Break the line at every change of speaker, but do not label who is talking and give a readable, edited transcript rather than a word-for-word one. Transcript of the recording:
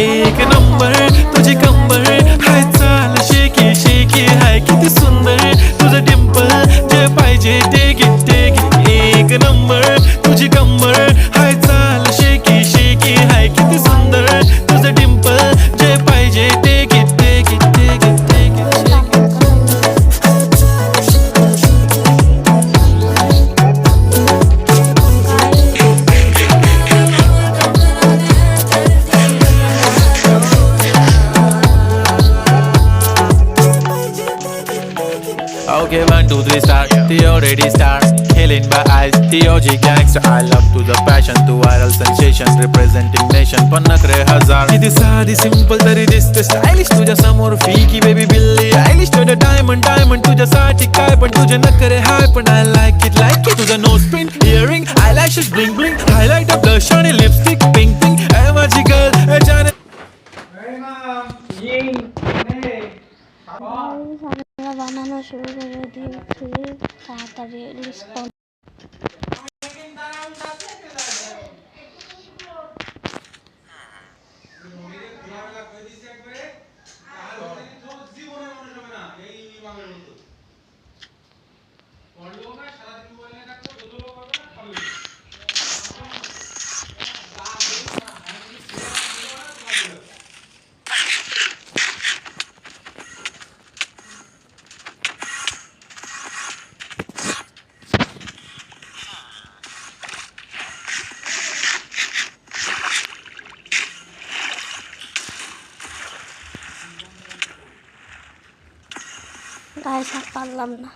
एक नंबर तुझी कंबर हाय चाल शेकी शेकी हाय किती सुंदर तुझं डिंपल जे पाहिजे ते घे एक नंबर तुझी कंबर हाय चाल शेकी शेकी हाय किती सुंदर तुझं डिंपल जे पाहिजे ते घे Okay, 1, 2, 3, start. The already start. Killing by eyes. The OG gangster. I love to the passion, to viral sensation, representing nation. पण नखरे हजार. किती साधी simple तरी दिसते stylish. तुझ्या समोर फीकी baby बिल्ली आयलिश. तुझं diamond diamond तुझ्यासाठी काय पण तुझे नखरे हाय पण I like it तुझं nose pin, earring, eyelashes bling bling, highlighter, blush आणि lipstick pink pink. ऐ माझी girl जाने.
আমরা বানানো শুরু করে দিয়েছি তাড়াতাড়ি রেসপন্স গায়ে ছাপ পারলাম না।